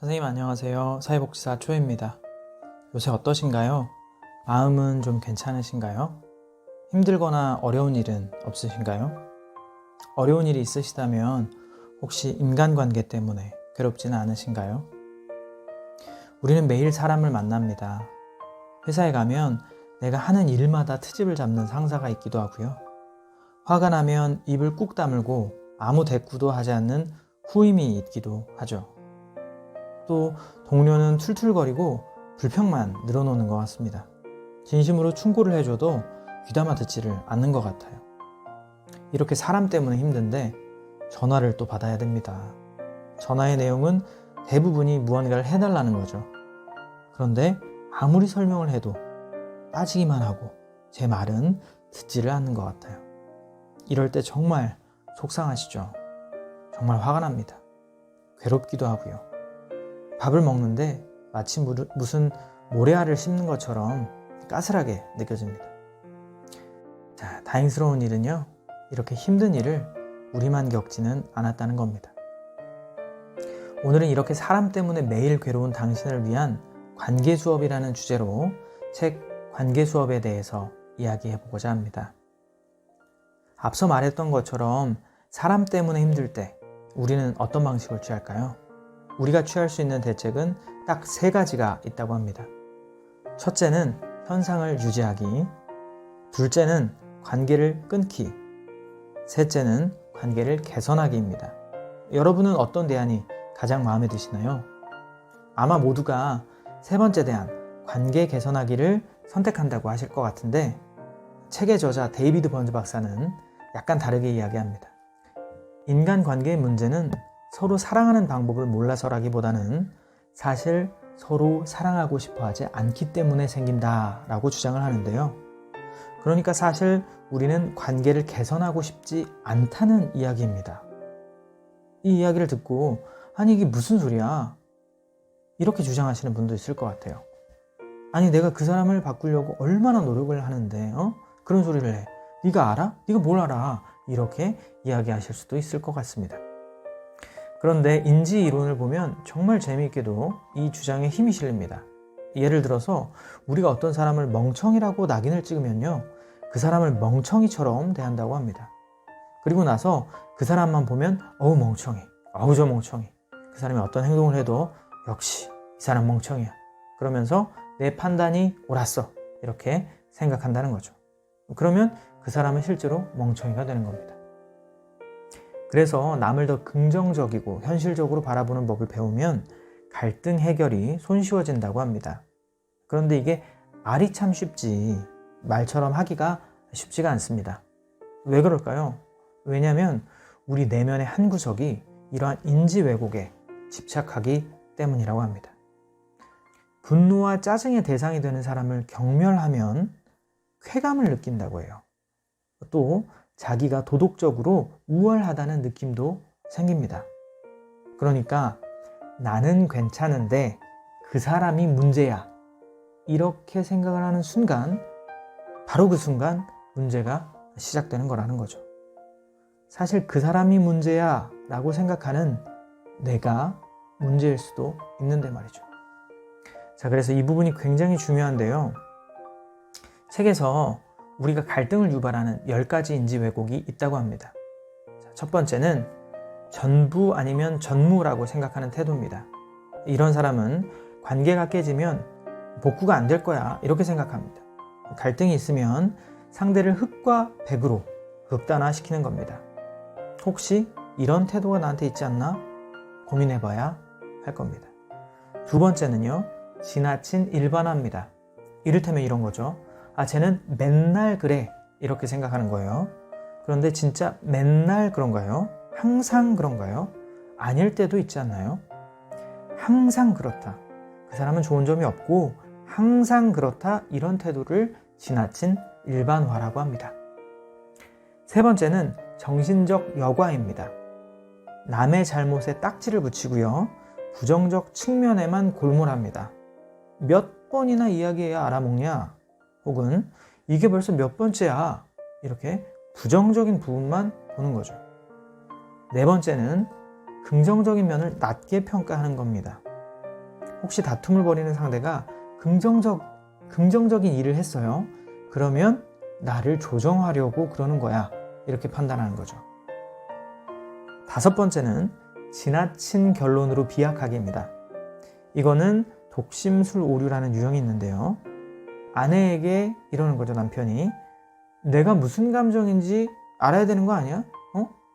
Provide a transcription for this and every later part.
선생님 안녕하세요. 사회복지사 초혜입니다. 요새 어떠신가요? 마음은 좀 괜찮으신가요? 힘들거나 어려운 일은 없으신가요? 어려운 일이 있으시다면 혹시 인간관계 때문에 괴롭지는 않으신가요? 우리는 매일 사람을 만납니다. 회사에 가면 내가 하는 일마다 트집을 잡는 상사가 있기도 하고요. 화가 나면 입을 꾹 다물고 아무 대꾸도 하지 않는 후임이 있기도 하죠. 또 동료는 툴툴거리고 불평만 늘어놓는 것 같습니다. 진심으로 충고를 해줘도 귀담아 듣지를 않는 것 같아요. 이렇게 사람 때문에 힘든데 전화를 또 받아야 됩니다. 전화의 내용은 대부분이 무언가를 해달라는 거죠. 그런데 아무리 설명을 해도 따지기만 하고 제 말은 듣지를 않는 것 같아요. 이럴 때 정말 속상하시죠? 정말 화가 납니다. 괴롭기도 하고요. 밥을 먹는데 마치 무슨 모래알을 씹는 것처럼 까슬하게 느껴집니다. 자, 다행스러운 일은요, 이렇게 힘든 일을 우리만 겪지는 않았다는 겁니다. 오늘은 이렇게 사람 때문에 매일 괴로운 당신을 위한 관계 수업이라는 주제로 책 관계 수업에 대해서 이야기해 보고자 합니다. 앞서 말했던 것처럼 사람 때문에 힘들 때 우리는 어떤 방식을 취할까요? 우리가 취할 수 있는 대책은 딱 3가지가 있다고 합니다. 첫째는 현상을 유지하기, 둘째는 관계를 끊기, 셋째는 관계를 개선하기입니다. 여러분은 어떤 대안이 가장 마음에 드시나요? 아마 모두가 3번째 대안, 관계 개선하기를 선택한다고 하실 것 같은데 책의 저자 데이비드 번즈 박사는 약간 다르게 이야기합니다. 인간관계의 문제는 서로 사랑하는 방법을 몰라서라기보다는 사실 서로 사랑하고 싶어 하지 않기 때문에 생긴다라고 주장을 하는데요. 그러니까 사실 우리는 관계를 개선하고 싶지 않다는 이야기입니다. 이 이야기를 듣고 아니 이게 무슨 소리야? 이렇게 주장하시는 분도 있을 것 같아요. 아니 내가 그 사람을 바꾸려고 얼마나 노력을 하는데 그런 소리를 해. 네가 알아? 네가 뭘 알아? 이렇게 이야기하실 수도 있을 것 같습니다. 그런데 인지 이론을 보면 정말 재미있게도 이 주장에 힘이 실립니다. 예를 들어서 우리가 어떤 사람을 멍청이라고 낙인을 찍으면요, 그 사람을 멍청이처럼 대한다고 합니다. 그리고 나서 그 사람만 보면 어우 멍청이, 어우 저 멍청이, 그 사람이 어떤 행동을 해도 역시 이 사람 멍청이야, 그러면서 내 판단이 옳았어, 이렇게 생각한다는 거죠. 그러면 그 사람은 실제로 멍청이가 되는 겁니다. 그래서 남을 더 긍정적이고 현실적으로 바라보는 법을 배우면 갈등 해결이 손쉬워진다고 합니다. 그런데 이게 말이 참 쉽지 말처럼 하기가 쉽지가 않습니다. 왜 그럴까요? 왜냐하면 우리 내면의 한 구석이 이러한 인지 왜곡에 집착하기 때문이라고 합니다. 분노와 짜증의 대상이 되는 사람을 경멸하면 쾌감을 느낀다고 해요. 또 자기가 도덕적으로 우월하다는 느낌도 생깁니다. 그러니까 나는 괜찮은데 그 사람이 문제야, 이렇게 생각을 하는 순간 바로 그 순간 문제가 시작되는 거라는 거죠. 사실 그 사람이 문제야 라고 생각하는 내가 문제일 수도 있는데 말이죠. 자, 그래서 이 부분이 굉장히 중요한데요. 책에서 우리가 갈등을 유발하는 10가지 인지 왜곡이 있다고 합니다. 첫 번째는 전부 아니면 전무라고 생각하는 태도입니다. 이런 사람은 관계가 깨지면 복구가 안 될 거야, 이렇게 생각합니다. 갈등이 있으면 상대를 흑과 백으로 극단화시키는 겁니다. 혹시 이런 태도가 나한테 있지 않나 고민해봐야 할 겁니다. 두 번째는요, 지나친 일반화입니다. 이를테면 이런 거죠. 아, 쟤는 맨날 그래, 이렇게 생각하는 거예요. 그런데 진짜 맨날 그런가요? 항상 그런가요? 아닐 때도 있지 않나요? 항상 그렇다, 그 사람은 좋은 점이 없고 항상 그렇다, 이런 태도를 지나친 일반화라고 합니다. 세 번째는 정신적 여과입니다. 남의 잘못에 딱지를 붙이고요, 부정적 측면에만 골몰합니다. 몇 번이나 이야기해야 알아먹냐, 혹은 이게 벌써 몇 번째야, 이렇게 부정적인 부분만 보는 거죠. 네 번째는 긍정적인 면을 낮게 평가하는 겁니다. 혹시 다툼을 벌이는 상대가 긍정적인 일을 했어요. 그러면 나를 조정하려고 그러는 거야. 이렇게 판단하는 거죠. 5번째는 지나친 결론으로 비약하기입니다. 이거는 독심술 오류라는 유형이 있는데요. 아내에게 이러는 거죠, 남편이. 내가 무슨 감정인지 알아야 되는 거 아니야?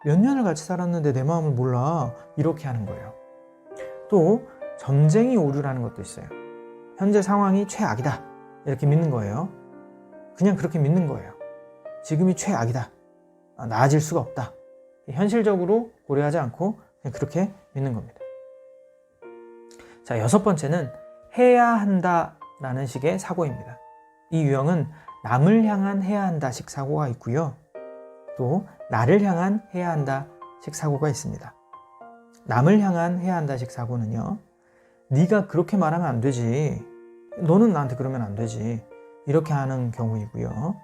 몇 년을 같이 살았는데 내 마음을 몰라. 이렇게 하는 거예요. 또 점쟁이 오류라는 것도 있어요. 현재 상황이 최악이다. 이렇게 믿는 거예요. 그냥 그렇게 믿는 거예요. 지금이 최악이다. 나아질 수가 없다. 현실적으로 고려하지 않고 그냥 그렇게 믿는 겁니다. 자, 6번째는 해야 한다라는 식의 사고입니다. 이 유형은 남을 향한 해야 한다식 사고가 있고요. 또 나를 향한 해야 한다식 사고가 있습니다. 남을 향한 해야 한다식 사고는요. 네가 그렇게 말하면 안 되지. 너는 나한테 그러면 안 되지. 이렇게 하는 경우이고요.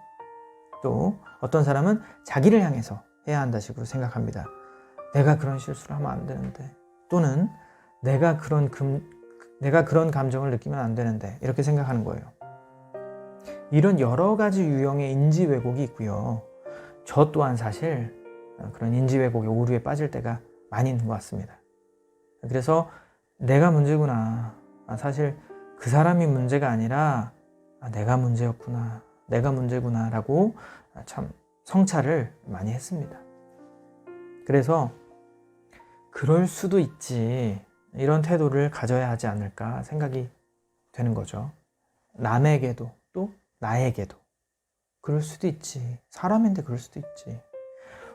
또 어떤 사람은 자기를 향해서 해야 한다식으로 생각합니다. 내가 그런 실수를 하면 안 되는데, 또는 내가 그런 감정을 느끼면 안 되는데, 이렇게 생각하는 거예요. 이런 여러 가지 유형의 인지 왜곡이 있고요. 저 또한 사실 그런 인지 왜곡의 오류에 빠질 때가 많이 있는 것 같습니다. 그래서 내가 문제구나. 사실 그 사람이 문제가 아니라 내가 문제였구나. 내가 문제구나 라고 참 성찰을 많이 했습니다. 그래서 그럴 수도 있지. 이런 태도를 가져야 하지 않을까 생각이 되는 거죠. 남에게도 또 나에게도 그럴 수도 있지. 사람인데 그럴 수도 있지.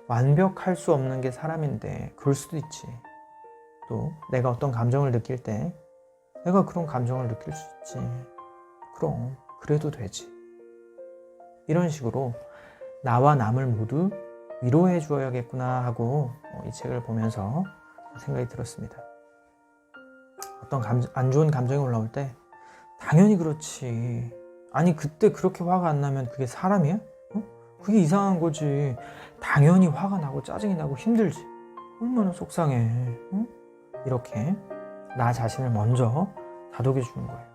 완벽할 수 없는 게 사람인데 그럴 수도 있지. 또 내가 어떤 감정을 느낄 때 내가 그런 감정을 느낄 수 있지. 그럼 그래도 되지. 이런 식으로 나와 남을 모두 위로해 주어야겠구나 하고 이 책을 보면서 생각이 들었습니다. 어떤 안 좋은 감정이 올라올 때 당연히 그렇지. 아니 그때 그렇게 화가 안 나면 그게 사람이야? 그게 이상한 거지. 당연히 화가 나고 짜증이 나고 힘들지. 얼마나 속상해. 이렇게 나 자신을 먼저 다독여 주는 거예요.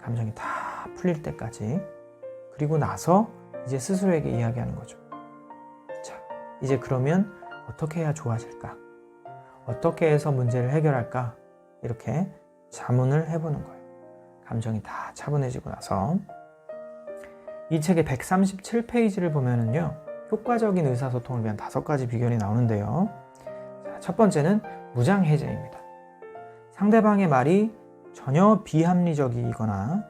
감정이 다 풀릴 때까지. 그리고 나서 이제 스스로에게 이야기하는 거죠. 자, 이제 그러면 어떻게 해야 좋아질까? 어떻게 해서 문제를 해결할까? 이렇게 자문을 해보는 거예요. 감정이 다 차분해지고 나서. 이 책의 137페이지를 보면은요, 효과적인 의사소통을 위한 5가지 비결이 나오는데요. 자, 첫 번째는 무장해제입니다. 상대방의 말이 전혀 비합리적이거나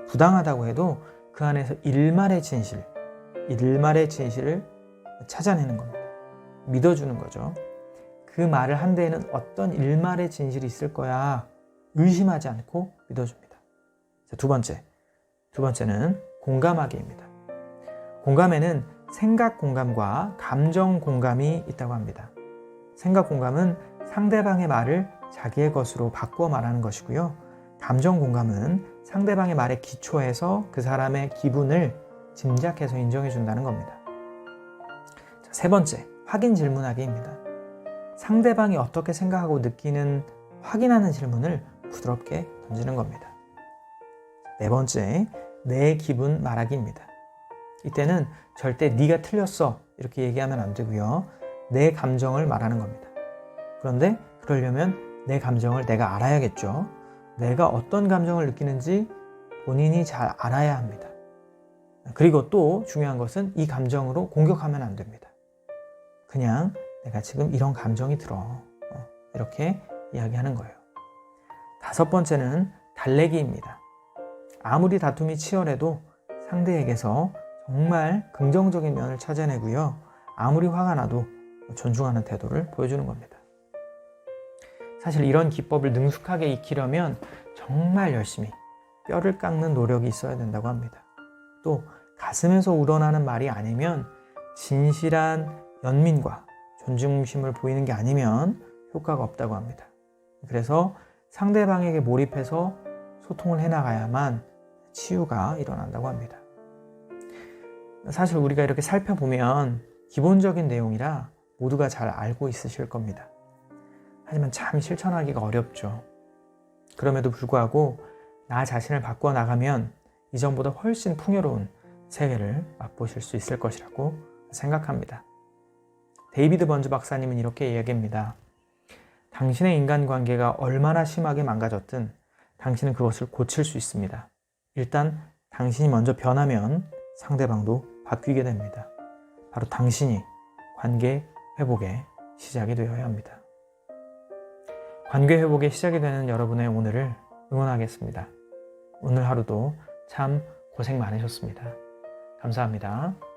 부당하다고 해도 그 안에서 일말의 진실을 찾아내는 겁니다. 믿어주는 거죠. 그 말을 한 데에는 어떤 일말의 진실이 있을 거야. 의심하지 않고 믿어줍니다. 자, 두 번째는 공감하기입니다. 공감에는 생각 공감과 감정 공감이 있다고 합니다. 생각 공감은 상대방의 말을 자기의 것으로 바꾸어 말하는 것이고요. 감정 공감은 상대방의 말에 기초해서 그 사람의 기분을 짐작해서 인정해 준다는 겁니다. 자, 세 번째, 확인 질문하기입니다. 상대방이 어떻게 생각하고 느끼는 확인하는 질문을 부드럽게 던지는 겁니다. 네 번째, 내 기분 말하기입니다. 이때는 절대 네가 틀렸어 이렇게 얘기하면 안 되고요. 내 감정을 말하는 겁니다. 그런데 그러려면 내 감정을 내가 알아야겠죠. 내가 어떤 감정을 느끼는지 본인이 잘 알아야 합니다. 그리고 또 중요한 것은 이 감정으로 공격하면 안 됩니다. 그냥 내가 지금 이런 감정이 들어. 이렇게 이야기하는 거예요. 5번째는 달래기입니다. 아무리 다툼이 치열해도 상대에게서 정말 긍정적인 면을 찾아내고요. 아무리 화가 나도 존중하는 태도를 보여주는 겁니다. 사실 이런 기법을 능숙하게 익히려면 정말 열심히 뼈를 깎는 노력이 있어야 된다고 합니다. 또 가슴에서 우러나는 말이 아니면 진실한 연민과 존중심을 보이는 게 아니면 효과가 없다고 합니다. 그래서 상대방에게 몰입해서 소통을 해나가야만 치유가 일어난다고 합니다. 사실 우리가 이렇게 살펴보면 기본적인 내용이라 모두가 잘 알고 있으실 겁니다. 하지만 참 실천하기가 어렵죠. 그럼에도 불구하고 나 자신을 바꾸어 나가면 이전보다 훨씬 풍요로운 세계를 맛보실 수 있을 것이라고 생각합니다. 데이비드 번즈 박사님은 이렇게 이야기합니다. 당신의 인간관계가 얼마나 심하게 망가졌든 당신은 그것을 고칠 수 있습니다. 일단 당신이 먼저 변하면 상대방도 바뀌게 됩니다. 바로 당신이 관계 회복의 시작이 되어야 합니다. 관계 회복의 시작이 되는 여러분의 오늘을 응원하겠습니다. 오늘 하루도 참 고생 많으셨습니다. 감사합니다.